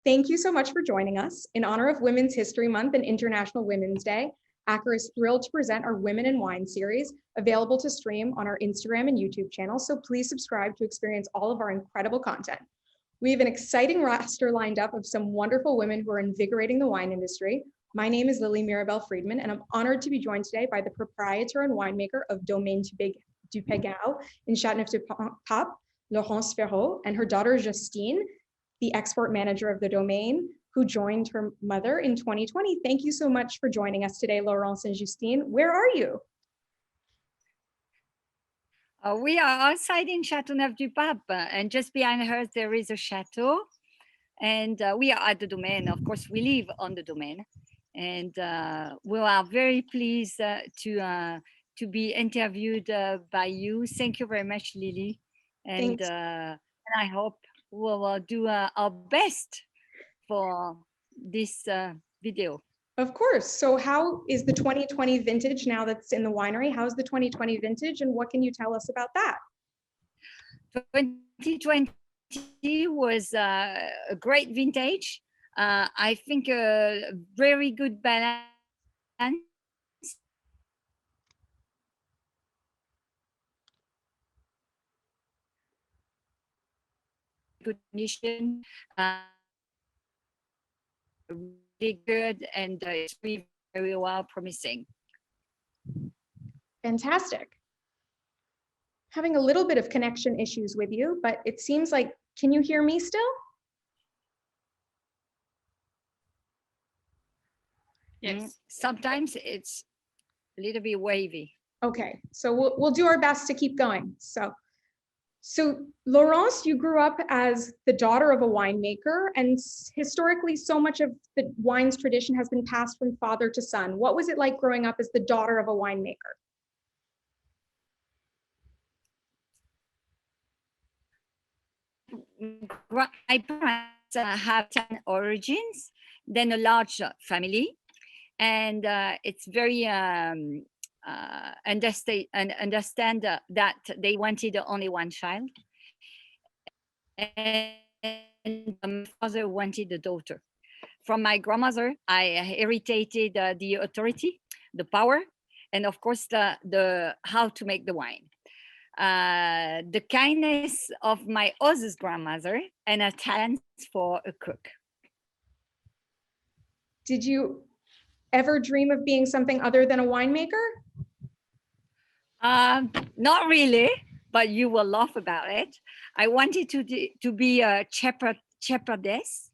Thank you so much for joining us. In honor of Women's History Month and International Women's Day, Acker is thrilled to present our Women in Wine series, available to stream on our Instagram and YouTube channel, so please subscribe to experience all of our incredible content. We have an exciting roster lined up of some wonderful women who are invigorating the wine industry. My name is Lily Mirabel Friedman, and I'm honored to be joined today by the proprietor and winemaker of Domaine du Pegau in Châteauneuf du Pape, Laurence Feraud, and her daughter Justine, the export manager of the domain, who joined her mother in 2020. Thank you so much for joining us today, Laurence and Justine. Where are you? We are outside in Châteauneuf du Pape, and just behind her there is a chateau, and we are at the domain. Of course, we live on the domain, and we are very pleased to be interviewed by you. Thank you very much, Lily, and I hope we will do our best for this video. Of course. So how is the 2020 vintage now that's in the winery? How's the 2020 vintage and what can you tell us about that? 2020 was a great vintage. I think a very good balance. Good condition. Really good, and it's really very well promising. Fantastic. Having a little bit of connection issues with you, but it seems like, can you hear me still? Yes. Sometimes it's a little bit wavy. Okay, so we'll do our best to keep going. So Laurence, you grew up as the daughter of a winemaker, and historically so much of the wine's tradition has been passed from father to son. What was it like growing up as the daughter of a winemaker? My parents have 10 origins, then a large family, and it's very understand that they wanted only one child, and my father wanted a daughter. From my grandmother, I inherited the authority, the power, and of course the how to make the wine. The kindness of my other grandmother, and a talent for a cook. Did you ever dream of being something other than a winemaker? Not really, but you will laugh about it. I wanted to be a shepherdess.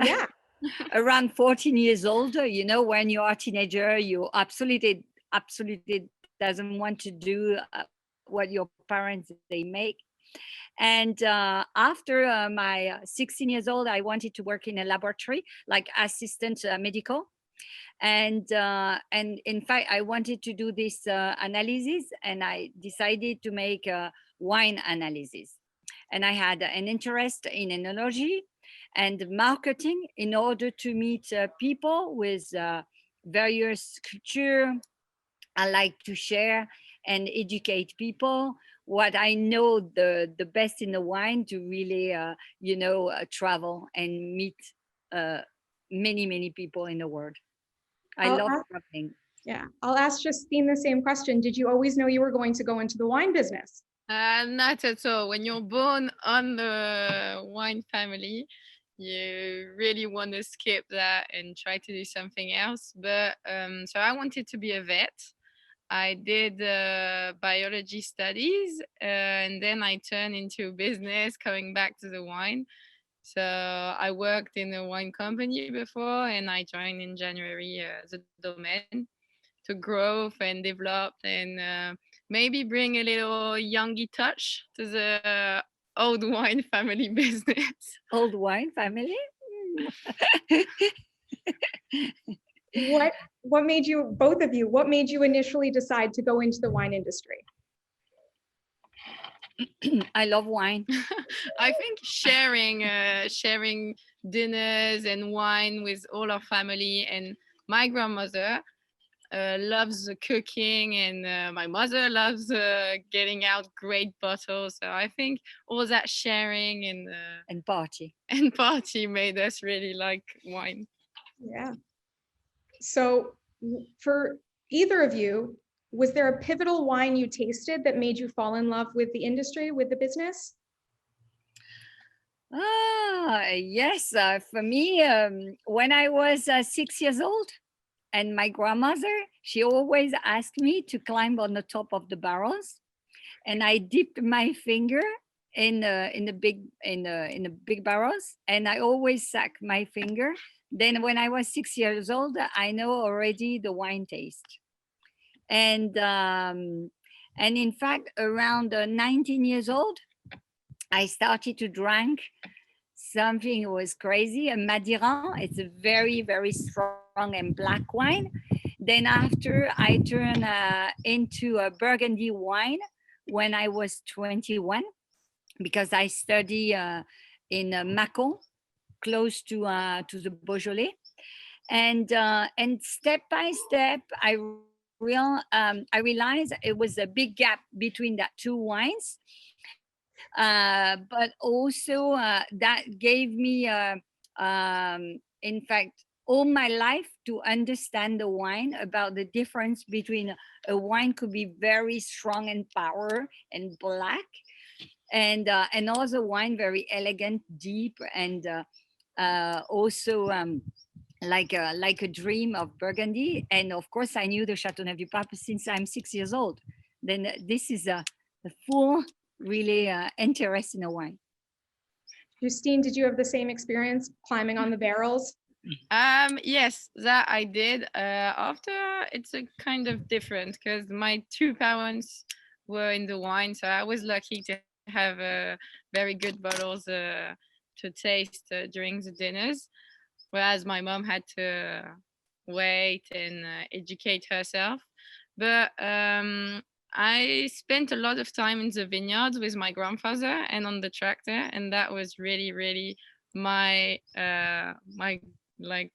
Yeah. Around 14 years old, you know, when you are a teenager, you absolutely doesn't want to do what your parents they make. And after my 16 years old, I wanted to work in a laboratory, like assistant medical. And in fact, I wanted to do this analysis, and I decided to make a wine analysis. And I had an interest in enology and marketing in order to meet people with various culture. I like to share and educate people what I know the best in the wine, to really travel and meet many people in the world. I love traveling. Yeah, I'll ask Justine the same question. Did you always know you were going to go into the wine business? Not at all. When you're born on the wine family, you really want to skip that and try to do something else. But so I wanted to be a vet. I did biology studies, and then I turned into business, coming back to the wine. So I worked in a wine company before, and I joined in January the domain to grow and develop, and maybe bring a little youngy touch to the old wine family business. Old wine family? What made you, both of you, what made you initially decide to go into the wine industry? I love wine. I think sharing dinners and wine with all our family, and my grandmother loves cooking, and my mother loves getting out great bottles. So I think all that sharing And party. and party made us really like wine. Yeah. So for either of you, was there a pivotal wine you tasted that made you fall in love with the industry, with the business? Yes. For me, when I was 6 years old, and my grandmother, she always asked me to climb on the top of the barrels, and I dipped my finger in the big barrels, and I always suck my finger. Then when I was 6 years old, I know already the wine taste, and in fact, around 19 years old, I started to drink something was crazy, a Madiran. It's a very, very strong and black wine. Then after I turned into a Burgundy wine when I was 21, because I study in Mâcon, close to the Beaujolais. And step by step, I realized it was a big gap between that two wines. But also that gave me, in fact, all my life to understand the wine, about the difference between a wine could be very strong and power and black, and also wine very elegant, deep, and also like a dream of Burgundy. And of course, I knew the Châteauneuf du Pape since I'm 6 years old. Then this is a full really interest in a wine. Justine, did you have the same experience climbing on the barrels? Yes, that I did. After, it's a kind of different because my two parents were in the wine, so I was lucky to have very good bottles to taste during the dinners, whereas my mom had to wait and educate herself. But I spent a lot of time in the vineyards with my grandfather and on the tractor, and that was really, really my like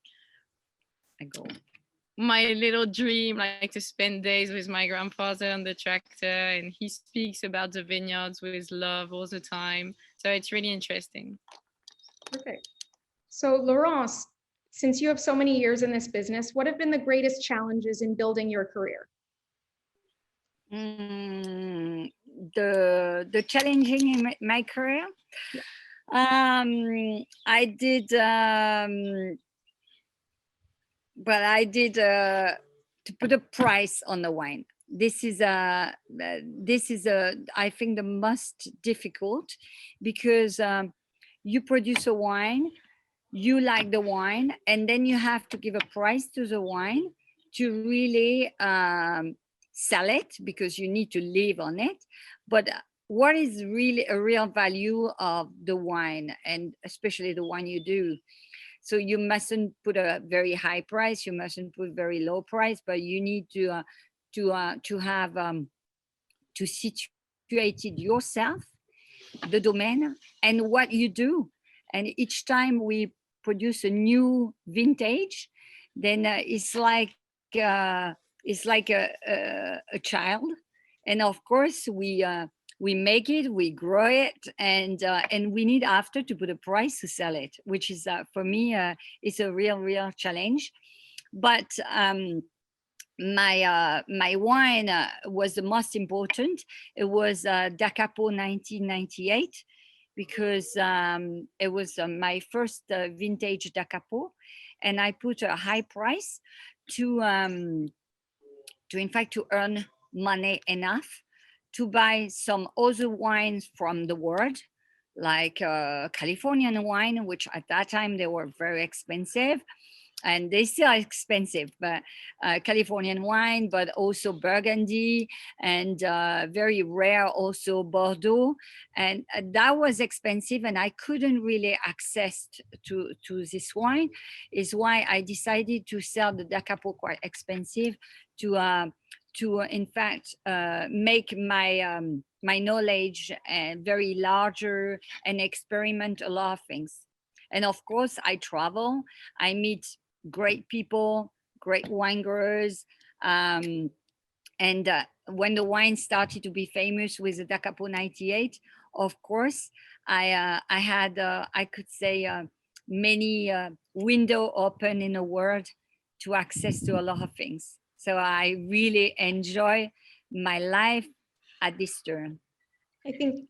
my little dream, like to spend days with my grandfather on the tractor, and he speaks about the vineyards with love all the time. So it's really interesting. Perfect. So Laurence, since you have so many years in this business, what have been the greatest challenges in building your career? The challenging in my career. I did to put a price on the wine. This is I think the most difficult, because you produce a wine, you like the wine, and then you have to give a price to the wine to really sell it, because you need to live on it. But what is really a real value of the wine, and especially the wine you do? So you mustn't put a very high price, you mustn't put very low price, but you need to have to situate it yourself, the domain, and what you do. And each time we produce a new vintage, then it's like a child. And of course we make it, we grow it, and we need after to put a price to sell it, which is for me is a real challenge. But my wine was the most important. It was Dacapo 1998, because it was my first vintage Dacapo, and I put a high price to in fact to earn money enough to buy some other wines from the world, like Californian wine, which at that time they were very expensive, and they still are expensive, but Californian wine, but also Burgundy, and very rare also Bordeaux, and that was expensive, and I couldn't really access to this wine. Is why I decided to sell the Dacapo quite expensive to in fact make my my knowledge very larger and experiment a lot of things. And of course I travel, I meet great people, great wine growers, And when the wine started to be famous with the Da Capo 98, of course, I had, I could say, many window open in the world to access to a lot of things. So I really enjoy my life at this turn. I think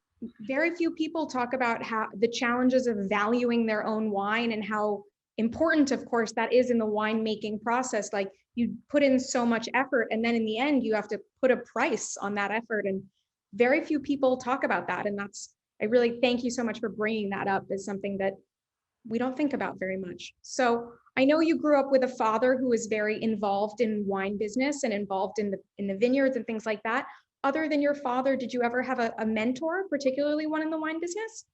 very few people talk about how the challenges of valuing their own wine and how important, of course, that is in the winemaking process. Like you put in so much effort, and then in the end, you have to put a price on that effort. And very few people talk about that. And I really thank you so much for bringing that up as something that we don't think about very much. So I know you grew up with a father who was very involved in wine business and involved in the vineyards and things like that. Other than your father, did you ever have a mentor, particularly one in the wine business?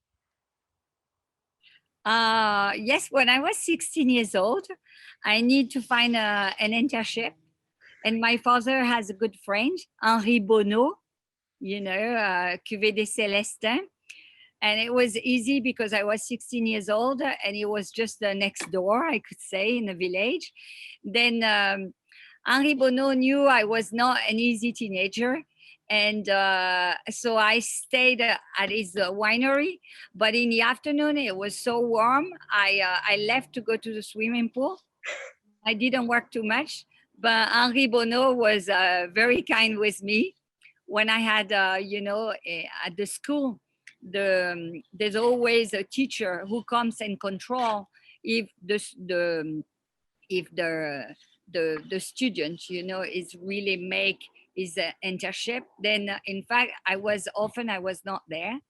Yes, when I was 16 years old, I need to find an internship. And my father has a good friend, Henri Bonneau, Cuvée des Célestins. And it was easy because I was 16 years old and it was just next door, I could say, in the village. Then Henri Bonneau knew I was not an easy teenager. And so I stayed at his winery. But in the afternoon, it was so warm, I left to go to the swimming pool. I didn't work too much. But Henri Bonneau was very kind with me. When I had, at the school, there's always a teacher who comes and control if the student is really make his internship. Then in fact I was not there,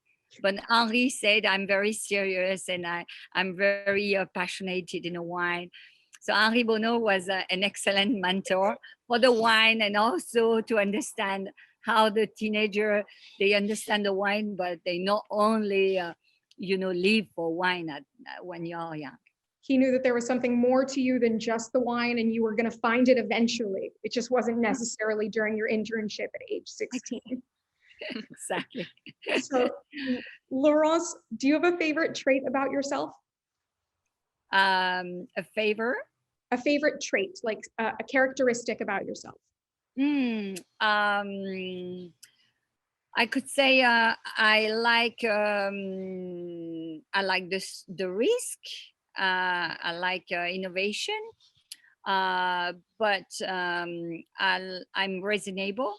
but Henri said I'm very serious and I'm very passionate in a wine. So Henri Bonneau was an excellent mentor for the wine, and also to understand how the teenager, they understand the wine, but they not only, live for wine when you're young. He knew that there was something more to you than just the wine, and you were going to find it eventually. It just wasn't necessarily during your internship at age 16. Exactly. So, Laurence, do you have a favorite trait about yourself? A favor? A favorite trait, like a characteristic about yourself? I could say I like the risk. I like innovation, but I'm reasonable,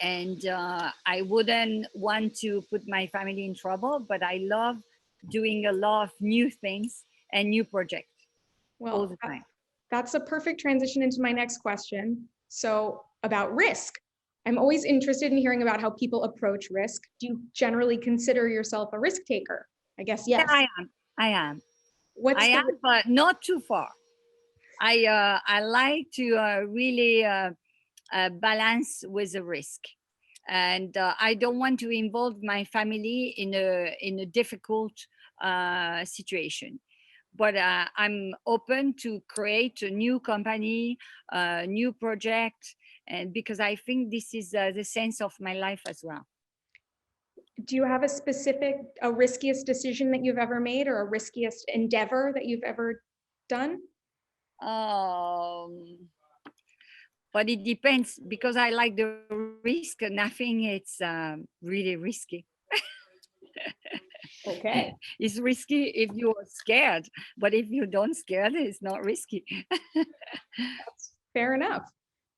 and I wouldn't want to put my family in trouble. But I love doing a lot of new things and new projects all the time. That's a perfect transition into my next question. So about risk. I'm always interested in hearing about how people approach risk. Do you generally consider yourself a risk taker? I guess yes. Yeah, I am. But not too far. I like to really balance with the risk, and I don't want to involve my family in a difficult situation. But I'm open to create a new company, a new project, and because I think this is the sense of my life as well. Do you have a riskiest decision that you've ever made, or a riskiest endeavor that you've ever done? But it depends, because I like the risk. Nothing it's really risky. Okay. It's risky if you're scared, but if you don't scared, it's not risky. That's fair enough.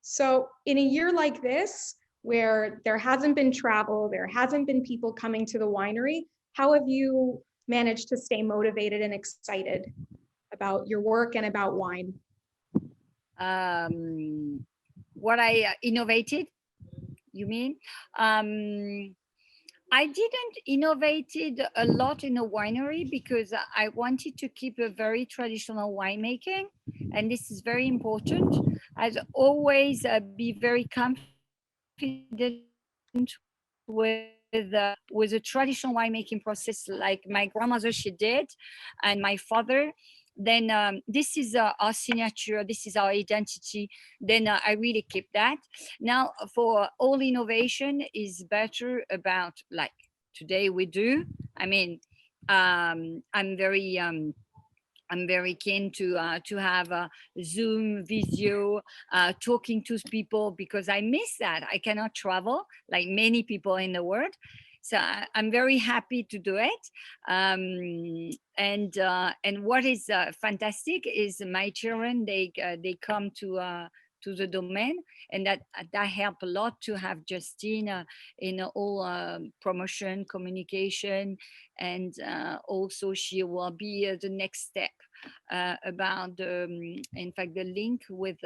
So in a year like this, where there hasn't been travel, there hasn't been people coming to the winery, how have you managed to stay motivated and excited about your work and about wine? What I innovated, you mean? I didn't innovated a lot in a winery because I wanted to keep a very traditional winemaking, and this is very important. I'd always be very confident with a traditional winemaking process like my grandmother she did, and my father. Then this is our signature, this is our identity. Then I really keep that. Now for all innovation is better about like today we do. I mean, I'm very I'm very keen to have a Zoom video, talking to people, because I miss that. I cannot travel like many people in the world. So I'm very happy to do it. And what is fantastic is my children, they come to the domain, and that help a lot to have Justine in all promotion, communication, and also she will be the next step about in fact the link with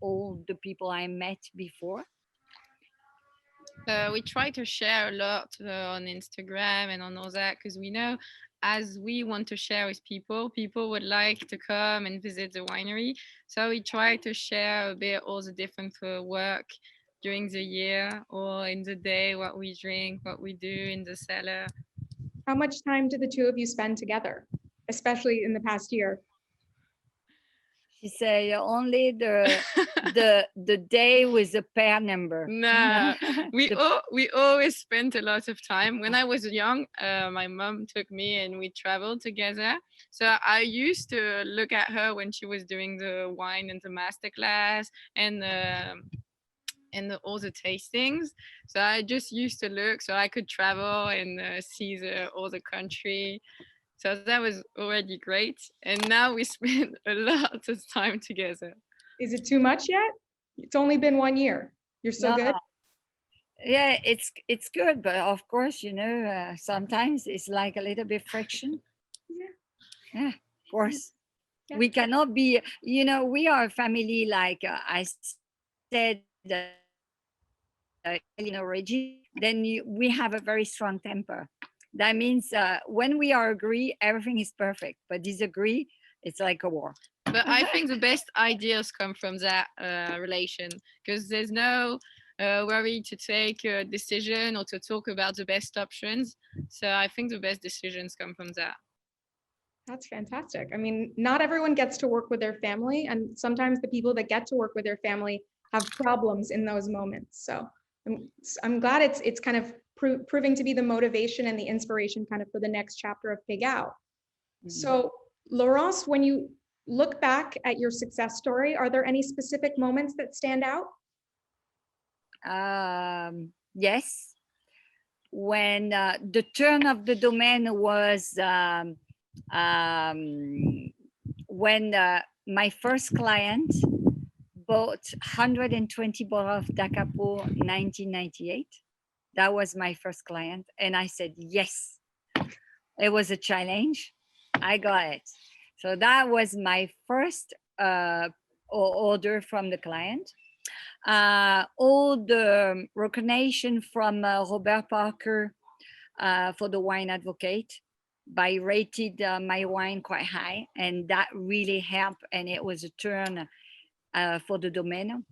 all the people I met before. We try to share a lot on Instagram and on all that, because we know as we want to share with people, people would like to come and visit the winery. So we try to share a bit all the different work during the year or in the day, what we drink, what we do in the cellar. How much time do the two of you spend together, especially in the past year? She say only the day with the pair number. No, we always spent a lot of time. When I was young, my mom took me and we traveled together. So I used to look at her when she was doing the wine and the masterclass and all the tastings. So I just used to look so I could travel and see all the country. So that was already great. And now we spend a lot of time together. Is it too much yet? It's only been 1 year. You're so good. Yeah, it's good, but of course, you know, sometimes it's like a little bit friction. Yeah, of course. Yeah. We cannot be, you know, we are a family, like I said, in origin. Then we have a very strong temper. That means when we are agree, everything is perfect. But disagree, it's like a war. But I think the best ideas come from that relation, because there's no worry to take a decision or to talk about the best options. So I think the best decisions come from that. That's fantastic. I mean, not everyone gets to work with their family, and sometimes the people that get to work with their family have problems in those moments. So I'm glad it's kind of proving to be the motivation and the inspiration kind of for the next chapter of Pegau. Mm-hmm. So Laurence, when you look back at your success story, are there any specific moments that stand out? Yes. When the turn of the domain was when my first client bought 120 bottles of Dacapo 1998. That was my first client. And I said, yes, it was a challenge. I got it. So that was my first order from the client. All the recognition from Robert Parker for the Wine Advocate. I rated my wine quite high, and that really helped. And it was a turn for the domain,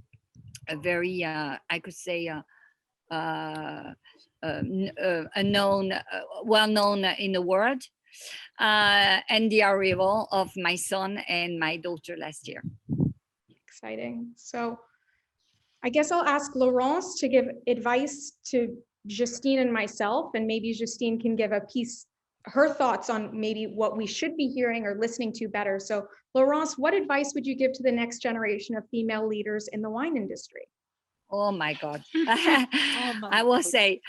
a very, I could say, well-known in the world, and the arrival of my son and my daughter last year. Exciting. So I guess I'll ask Laurence to give advice to Justine and myself, and maybe Justine can give her thoughts on maybe what we should be hearing or listening to better. So Laurence, what advice would you give to the next generation of female leaders in the wine industry? Oh my God. I will say,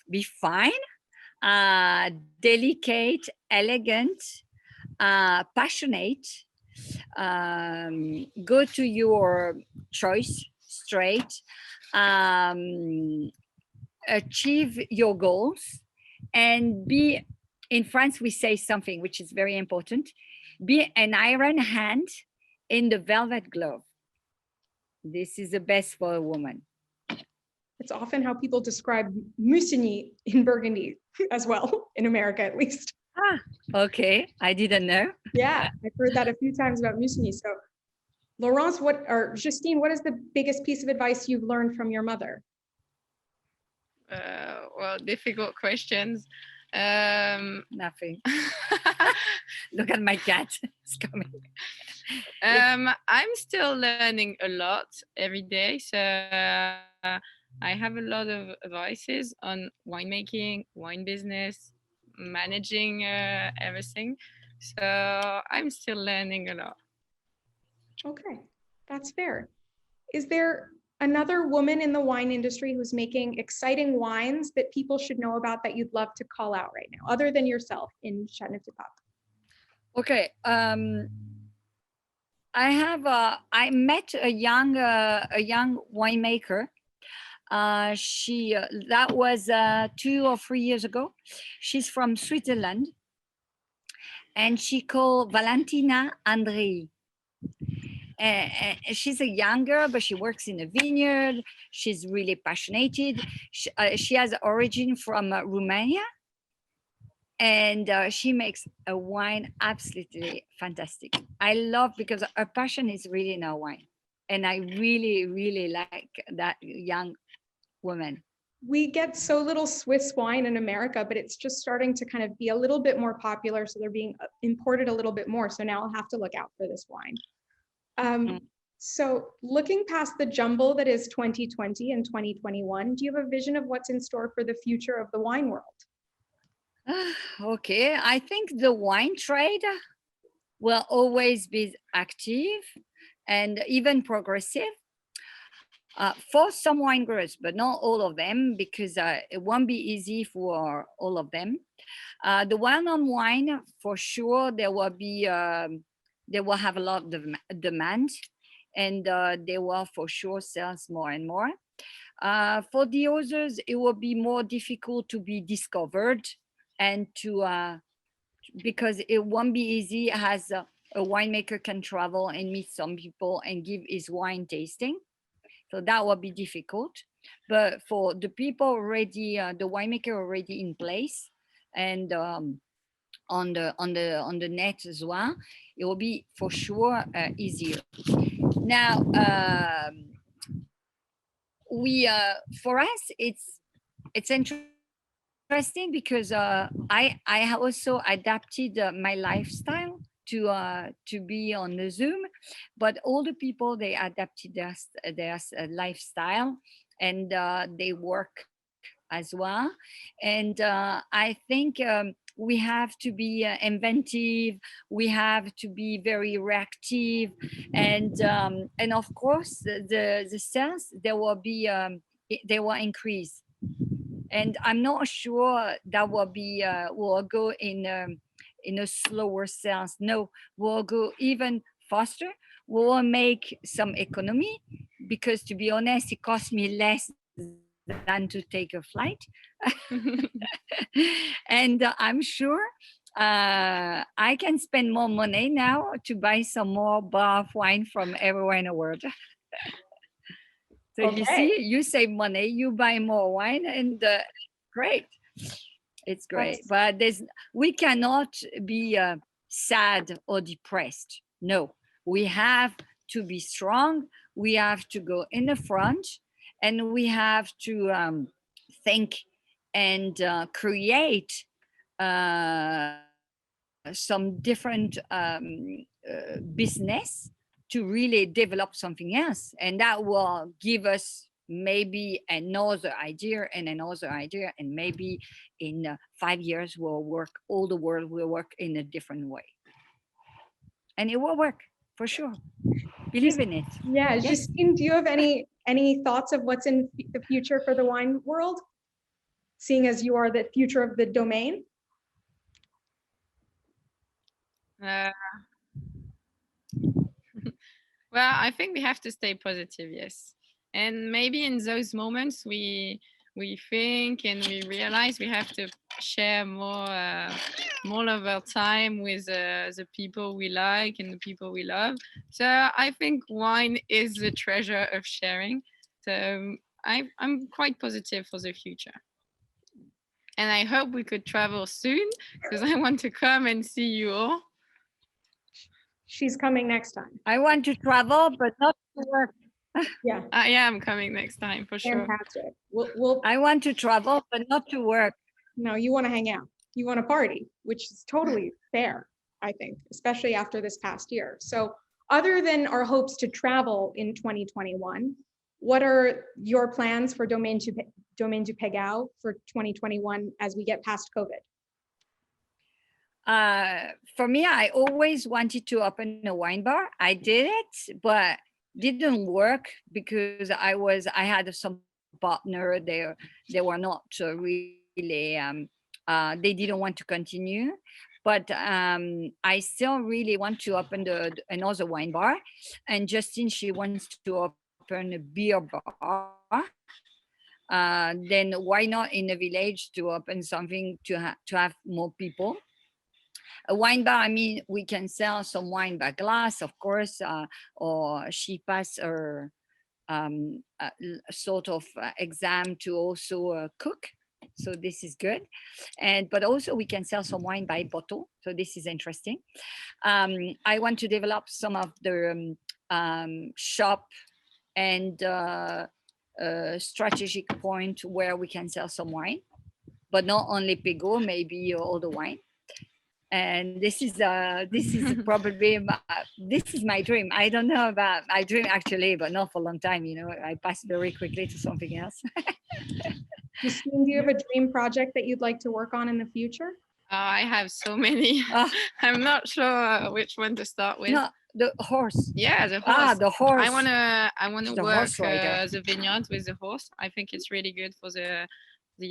be fine, delicate, elegant, passionate, go to your choice straight, achieve your goals, and be, in France, we say something which is very important, be an iron hand in the velvet glove. This is the best for a woman. It's often how people describe Musigny in Burgundy as well, in America at least. Ah, okay. I didn't know. Yeah, I've heard that a few times about Musigny. So Laurence, Justine, what is the biggest piece of advice you've learned from your mother? Well, difficult questions. Nothing. Look at my cat. It's coming. I'm still learning a lot every day. So I have a lot of advices on winemaking, wine business, managing everything. So I'm still learning a lot. Okay, that's fair. Is there another woman in the wine industry who's making exciting wines that people should know about that you'd love to call out right now, other than yourself in Châteauneuf du Pape? Okay. I met a young winemaker. That was 2 or 3 years ago. She's from Switzerland, and she called Valentina Andrei. She's a young girl, but she works in a vineyard. She's really passionate. She has origin from Romania, and she makes a wine absolutely fantastic. I love, because her passion is really in her wine, and I really, really like that young woman. We get so little Swiss wine in America, but it's just starting to kind of be a little bit more popular. So they're being imported a little bit more. So now I'll have to look out for this wine. So looking past the jumble that is 2020 and 2021, do you have a vision of what's in store for the future of the wine world? Okay, I think the wine trade will always be active and even progressive. For some wine growers, but not all of them, because it won't be easy for all of them. The well-known wine, for sure, they will have a lot of demand, and they will for sure sell more and more. For the others, it will be more difficult to be discovered, and because it won't be easy as a winemaker can travel and meet some people and give his wine tasting. So that will be difficult. But for the people already, the winemaker already in place, and on the net as well, it will be for sure easier. Now, for us, it's interesting because I also adapted my lifestyle to be on the Zoom, but all the people, they adapted their lifestyle, and they work as well. And I think we have to be inventive. We have to be very reactive, and of course the sales, they will increase. And I'm not sure that will go in a slower sales. No, we'll go even faster. We'll make some economy, because to be honest, it costs me less than to take a flight. And I'm sure I can spend more money now to buy some more bar of wine from everywhere in the world. So okay. You see, you save money, you buy more wine, and great. It's great. But we cannot be sad or depressed. No, we have to be strong. We have to go in the front, and we have to think and create some different business to really develop something else. And that will give us maybe another idea and another idea. And maybe in 5 years, all the world will work in a different way. And it will work, for sure. Believe in it. Yeah, yes. Justine, do you have any thoughts of what's in the future for the wine world, seeing as you are the future of the domain? Well, I think we have to stay positive, yes. And maybe in those moments we think and we realize we have to share more of our time with the people we like and the people we love. So I think wine is the treasure of sharing. So I'm quite positive for the future. And I hope we could travel soon, because I want to come and see you all. She's coming next time. I want to travel, but not to work. Yeah. I am coming next time, for sure. Fantastic. I want to travel, but not to work. No, you want to hang out. You want to party, which is totally fair, I think, especially after this past year. So other than our hopes to travel in 2021, what are your plans for Domaine du Pegau for 2021 as we get past COVID? For me, I always wanted to open a wine bar. I did it, but didn't work because I had some partner there. They were not really they didn't want to continue. But I still really want to open another wine bar, and Justine, she wants to open a beer bar. Then why not in a village to open something to have more people? A wine bar, I mean, we can sell some wine by glass, of course, or she passed her sort of exam to also cook. So this is good. But also we can sell some wine by bottle. So this is interesting. I want to develop some of the shop and strategic point where we can sell some wine, but not only Pegau, maybe all the wine. And this is probably this is my dream. I don't know about my dream actually, but not for a long time. You know, I pass very quickly to something else. Justine, do you have a dream project that you'd like to work on in the future? I have so many. I'm not sure which one to start with. No, the horse. Yeah, the horse. The horse. I wanna work the vineyards with the horse. I think it's really good for the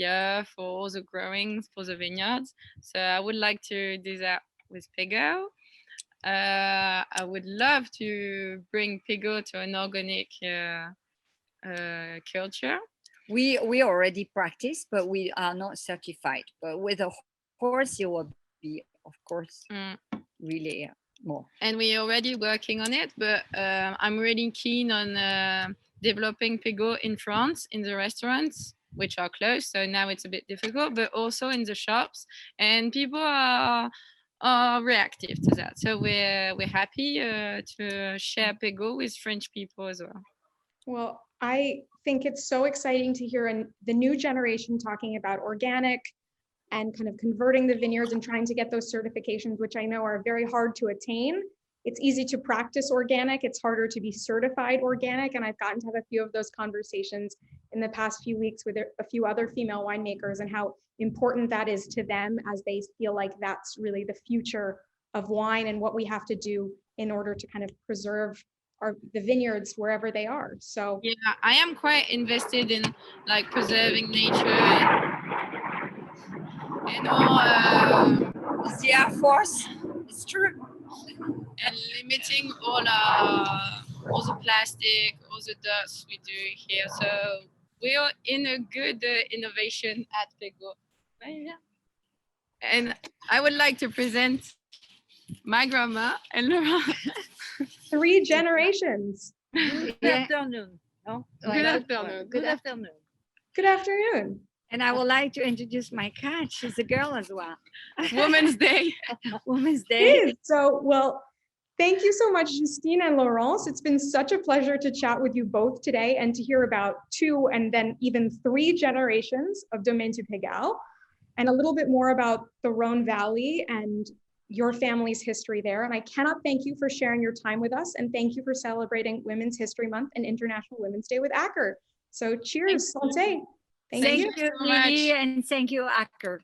earth, for all the growing, for the vineyards. So I would like to do that with Pegau. I would love to bring Pegau to an organic culture. We already practice, but we are not certified. But with a horse, you will be, of course, really more. And we're already working on it, but I'm really keen on developing Pegau in France, in the restaurants, which are closed. So now it's a bit difficult, but also in the shops. And people are reactive to that. So we're happy to share Pegau with French people as well. Well, I think it's so exciting to hear the new generation talking about organic and kind of converting the vineyards and trying to get those certifications, which I know are very hard to attain. It's easy to practice organic. It's harder to be certified organic. And I've gotten to have a few of those conversations in the past few weeks with a few other female winemakers and how important that is to them as they feel like that's really the future of wine and what we have to do in order to kind of preserve the vineyards wherever they are. So yeah, I am quite invested in like preserving nature and all the Air Force. It's true. And limiting all the plastic, all the dust we do here. So we are in a good innovation at Pegau. And I would like to present my grandma and Laurence. 3 generations. Good afternoon. No? Good afternoon. Good afternoon. Good afternoon. And I would like to introduce my cat. She's a girl as well. Women's Day. Women's Day. So, well, thank you so much, Justine and Laurence. It's been such a pleasure to chat with you both today and to hear about 2 and then even 3 generations of Domaine du Pegau and a little bit more about the Rhône Valley and your family's history there. And I cannot thank you for sharing your time with us. And thank you for celebrating Women's History Month and International Women's Day with Acker. So cheers, santé. Thank you, Lily, and thank you, Acker.